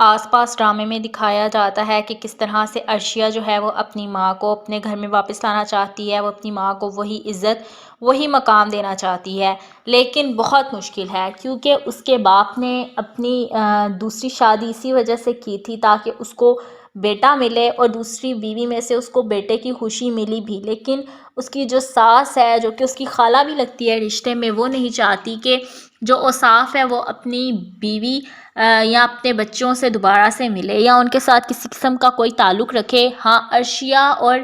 آس پاس ڈرامے میں دکھایا جاتا ہے کہ کس طرح سے عرشیہ جو ہے وہ اپنی ماں کو اپنے گھر میں واپس لانا چاہتی ہے، وہ اپنی ماں کو وہی عزت وہی مقام دینا چاہتی ہے، لیکن بہت مشکل ہے کیونکہ اس کے باپ نے اپنی دوسری شادی اسی وجہ سے کی تھی تاکہ اس کو بیٹا ملے اور دوسری بیوی میں سے اس کو بیٹے کی خوشی ملی بھی، لیکن اس کی جو ساس ہے جو کہ اس کی خالہ بھی لگتی ہے رشتے میں، وہ نہیں چاہتی کہ جو اوصاف ہے وہ اپنی بیوی یا اپنے بچوں سے دوبارہ سے ملے یا ان کے ساتھ کسی قسم کا کوئی تعلق رکھے۔ ہاں، عرشیہ اور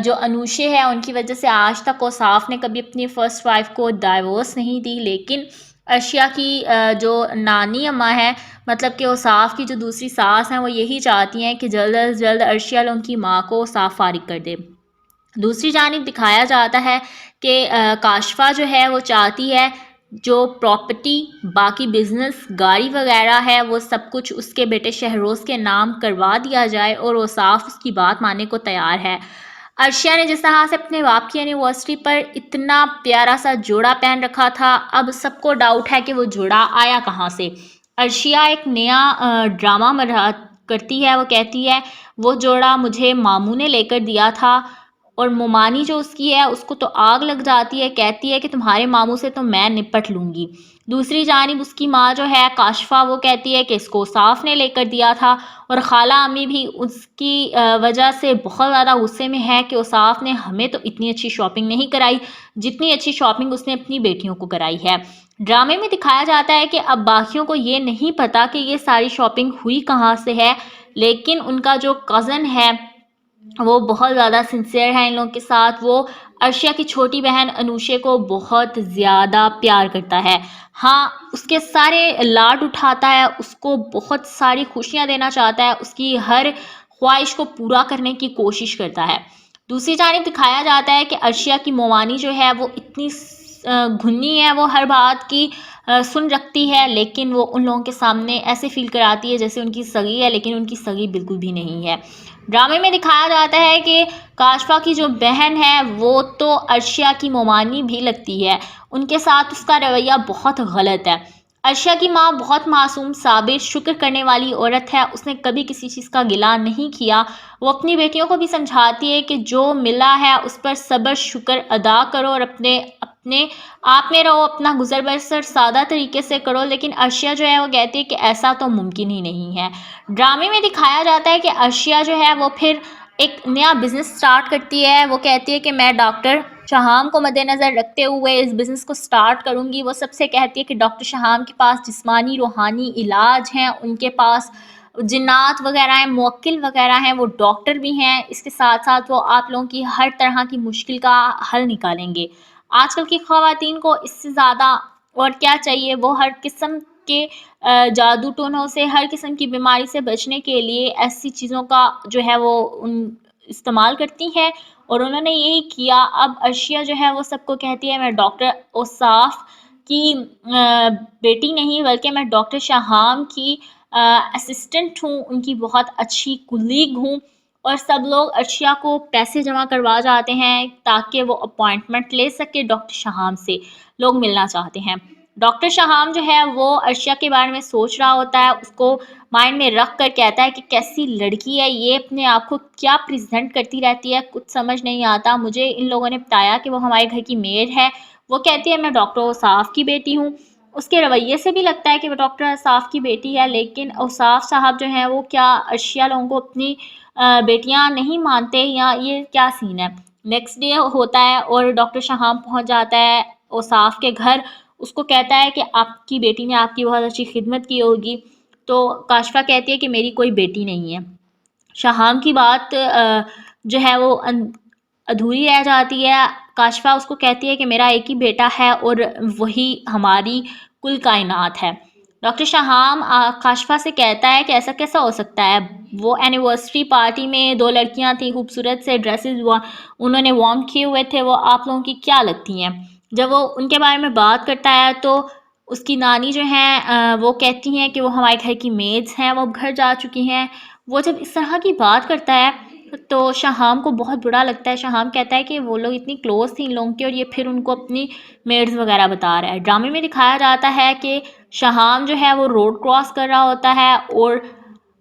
جو انوشے ہے ان کی وجہ سے آج تک اوصاف نے کبھی اپنی فرسٹ وائف کو ڈائیورس نہیں دی، لیکن عرشیہ کی جو نانی اماں ہے، مطلب کہ اوصاف کی جو دوسری ساس ہیں، وہ یہی چاہتی ہیں کہ جلد از جلد عرشیہ ان کی ماں کو اوصاف فارغ کر دے۔ دوسری جانب دکھایا جاتا ہے کہ کاشفہ جو ہے وہ چاہتی ہے جو پراپرٹی، باقی بزنس، گاڑی وغیرہ ہے، وہ سب کچھ اس کے بیٹے شہروز کے نام کروا دیا جائے اور اوصاف اس کی بات ماننے کو تیار ہے۔ عرشیہ نے جس طرح سے اپنے باپ کی اینیورسری پر اتنا پیارا سا جوڑا پہن رکھا تھا، اب سب کو ڈاؤٹ ہے کہ وہ جوڑا آیا کہاں سے۔ عرشیہ ایک نیا ڈرامہ مرا کرتی ہے، وہ کہتی ہے وہ جوڑا مجھے ماموں نے لے کر دیا تھا، اور مومانی جو اس کی ہے اس کو تو آگ لگ جاتی ہے، کہتی ہے کہ تمہارے ماموں سے تو میں نپٹ لوں گی۔ دوسری جانب اس کی ماں جو ہے کاشفہ، وہ کہتی ہے کہ اس کو اوصاف نے لے کر دیا تھا، اور خالہ امی بھی اس کی وجہ سے بہت زیادہ غصے میں ہے کہ اوصاف نے ہمیں تو اتنی اچھی شاپنگ نہیں کرائی جتنی اچھی شاپنگ اس نے اپنی بیٹیوں کو کرائی ہے۔ ڈرامے میں دکھایا جاتا ہے کہ اب باقیوں کو یہ نہیں پتا کہ یہ ساری شاپنگ ہوئی کہاں سے ہے، لیکن ان کا جو کزن ہے وہ بہت زیادہ سنسیئر ہے ان لوگوں کے ساتھ، وہ عرشیہ کی چھوٹی بہن انوشے کو بہت زیادہ پیار کرتا ہے۔ ہاں، اس کے سارے لاڈ اٹھاتا ہے، اس کو بہت ساری خوشیاں دینا چاہتا ہے، اس کی ہر خواہش کو پورا کرنے کی کوشش کرتا ہے۔ دوسری جانب دکھایا جاتا ہے کہ عرشیہ کی مومانی جو ہے وہ اتنی گھنی ہے، وہ ہر بات کی سن رکھتی ہے، لیکن وہ ان لوگوں کے سامنے ایسے فیل کراتی ہے جیسے ان کی سگی ہے، لیکن ان کی سگی بالکل بھی نہیں ہے۔ ڈرامے میں دکھایا جاتا ہے کہ کاشفہ کی جو بہن ہے وہ تو عرشیہ کی مومانی بھی لگتی ہے، ان کے ساتھ اس کا رویہ بہت غلط ہے۔ عرشیہ کی ماں بہت معصوم، صابر، شکر کرنے والی عورت ہے، اس نے کبھی کسی چیز کا گلہ نہیں کیا۔ وہ اپنی بیٹیوں کو بھی سمجھاتی ہے کہ جو ملا ہے اس پر صبر شکر ادا کرو اور اپنے آپ میں رہو، اپنا گزر بسر سادہ طریقے سے کرو، لیکن عرشیہ جو ہے وہ کہتی ہے کہ ایسا تو ممکن ہی نہیں ہے۔ ڈرامے میں دکھایا جاتا ہے کہ عرشیہ جو ہے وہ پھر ایک نیا بزنس سٹارٹ کرتی ہے، وہ کہتی ہے کہ میں ڈاکٹر شہام کو مد نظر رکھتے ہوئے اس بزنس کو سٹارٹ کروں گی۔ وہ سب سے کہتی ہے کہ ڈاکٹر شہام کے پاس جسمانی روحانی علاج ہیں، ان کے پاس جنات وغیرہ ہیں، موکل وغیرہ ہیں، وہ ڈاکٹر بھی ہیں، اس کے ساتھ ساتھ وہ آپ لوگوں کی ہر طرح کی مشکل کا حل نکالیں گے۔ آج کل کی خواتین کو اس سے زیادہ اور کیا چاہیے، وہ ہر قسم کے جادو ٹونوں سے، ہر قسم کی بیماری سے بچنے کے لیے ایسی چیزوں کا جو ہے وہ استعمال کرتی ہیں، اور انہوں نے یہی کیا۔ اب عرشیہ جو ہے وہ سب کو کہتی ہے میں ڈاکٹر اوصاف کی بیٹی نہیں بلکہ میں ڈاکٹر شہام کی اسسٹنٹ ہوں، ان کی بہت اچھی کولیگ ہوں، اور سب لوگ عرشیہ کو پیسے جمع کروا جاتے ہیں تاکہ وہ اپوائنٹمنٹ لے سکے ڈاکٹر شہام سے، لوگ ملنا چاہتے ہیں۔ ڈاکٹر شہام جو ہے وہ عرشیہ کے بارے میں سوچ رہا ہوتا ہے، اس کو مائنڈ میں رکھ کر کہتا ہے کہ کیسی لڑکی ہے یہ، اپنے آپ کو کیا پریزنٹ کرتی رہتی ہے، کچھ سمجھ نہیں آتا۔ مجھے ان لوگوں نے بتایا کہ وہ ہمارے گھر کی میڈ ہے، وہ کہتی ہے میں ڈاکٹر اوصاف کی بیٹی ہوں۔ اس کے رویے سے بھی لگتا ہے کہ وہ ڈاکٹر اوصاف کی بیٹی ہے، لیکن اوصاف صاحب جو ہیں وہ کیا عرشیہ لوگوں کو اپنی بیٹیاں نہیں مانتے، یا یہ کیا سین ہے؟ نیکسٹ ڈے ہوتا ہے اور ڈاکٹر شہام پہنچ جاتا ہے اوصاف کے گھر، اس کو کہتا ہے کہ آپ کی بیٹی نے آپ کی بہت اچھی خدمت کی ہوگی، تو کاشفہ کہتی ہے کہ میری کوئی بیٹی نہیں ہے۔ شہام کی بات جو ہے وہ ادھوری رہ جاتی ہے۔ کاشفہ اس کو کہتی ہے کہ میرا ایک ہی بیٹا ہے اور وہی ہماری کل کائنات ہے۔ ڈاکٹر شہام کاشفہ سے کہتا ہے کہ ایسا کیسا ہو سکتا ہے، وہ اینیورسری پارٹی میں دو لڑکیاں تھیں، خوبصورت سے ڈریسز انہوں نے وارم کیے ہوئے تھے، وہ آپ لوگوں کی کیا لگتی ہیں؟ جب وہ ان کے بارے میں بات کرتا ہے تو اس کی نانی جو ہیں وہ کہتی ہیں کہ وہ ہمارے گھر کی میڈس ہیں، وہ گھر جا چکی ہیں۔ وہ جب اس طرح کی بات کرتا ہے تو شہام کو بہت برا لگتا ہے۔ شہام کہتا ہے کہ وہ لوگ اتنی کلوز تھیں ان لوگوں کی، اور یہ پھر ان کو اپنی میڈز وغیرہ بتا رہا ہے۔ ڈرامے میں دکھایا جاتا ہے کہ شہام جو ہے وہ روڈ کراس کر رہا ہوتا ہے اور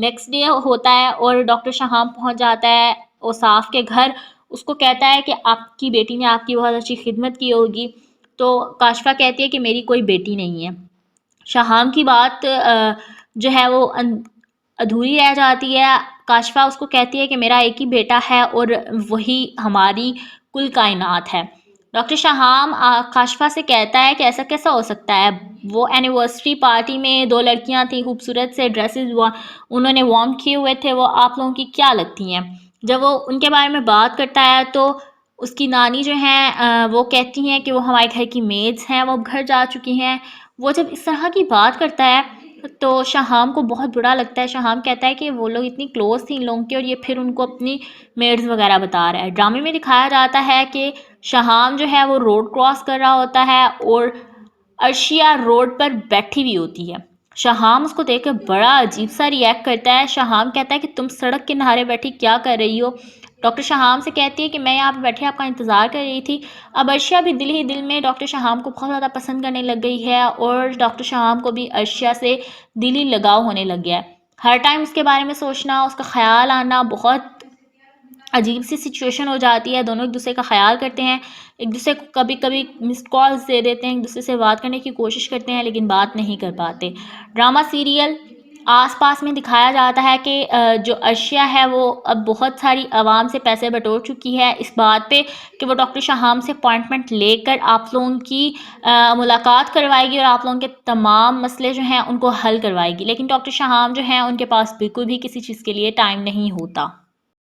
نیکسٹ ڈے ہوتا ہے اور ڈاکٹر شہام پہنچ جاتا ہے اوصاف کے گھر، اس کو کہتا ہے کہ آپ کی بیٹی نے آپ کی بہت اچھی خدمت کی ہوگی، تو کاشفہ کہتی ہے کہ میری کوئی بیٹی نہیں ہے۔ شہام کی بات جو ہے وہ ادھوری رہ جاتی ہے۔ کاشفہ اس کو کہتی ہے کہ میرا ایک ہی بیٹا ہے اور وہی ہماری کل کائنات ہے۔ ڈاکٹر شہام کاشفہ سے کہتا ہے کہ ایسا کیسا ہو سکتا ہے، وہ اینیورسری پارٹی میں دو لڑکیاں تھیں خوبصورت سے ڈریسز انہوں نے وارم کیے ہوئے تھے، وہ آپ لوگوں کی کیا لگتی ہیں؟ جب وہ ان کے بارے میں بات کرتا ہے تو اس کی نانی جو ہیں وہ کہتی ہیں کہ وہ ہمارے گھر کی میڈس ہیں، وہ اب گھر جا چکی ہیں۔ وہ جب اس طرح کی بات کرتا ہے تو شہام کو بہت برا لگتا ہے۔ شہام کہتا ہے کہ وہ لوگ اتنی کلوز تھیں ان لوگوں کی اور یہ پھر ان کو اپنی میڈز وغیرہ بتا رہا ہے۔ ڈرامے میں دکھایا جاتا ہے کہ شہام جو ہے وہ روڈ کراس کر رہا ہوتا ہے اور عرشیہ روڈ پر بیٹھی ہوئی ہوتی ہے۔ شہام اس کو دیکھ کر بڑا عجیب سا ریئیکٹ کرتا ہے۔ شہام کہتا ہے کہ تم سڑک کنارے بیٹھی کیا کر رہی ہو؟ ڈاکٹر شہام سے کہتی ہے کہ میں یہاں پہ بیٹھے آپ کا انتظار کر رہی تھی۔ اب عرشیہ بھی دل ہی دل میں ڈاکٹر شہام کو بہت زیادہ پسند کرنے لگ گئی ہے اور ڈاکٹر شہام کو بھی عرشیہ سے دلی لگاؤ ہونے لگ گیا ہے۔ ہر ٹائم اس کے بارے میں سوچنا، اس کا خیال آنا، بہت عجیب سی سچویشن ہو جاتی ہے۔ دونوں ایک دوسرے کا خیال کرتے ہیں، ایک دوسرے کو کبھی کبھی مسڈ کالز دے دیتے ہیں، ایک دوسرے سے بات کرنے کی کوشش کرتے ہیں لیکن بات نہیں کر پاتے۔ ڈرامہ سیریل آس پاس میں دکھایا جاتا ہے کہ جو عرشیہ ہے وہ اب بہت ساری عوام سے پیسے بٹور چکی ہے اس بات پہ کہ وہ ڈاکٹر شہام سے اپوائنٹمنٹ لے کر آپ لوگوں کی ملاقات کروائے گی اور آپ لوگوں کے تمام مسئلے جو ہیں ان کو حل کروائے گی، لیکن ڈاکٹر شہام جو ہیں ان کے پاس بالکل بھی کسی چیز کے لیے ٹائم نہیں ہوتا۔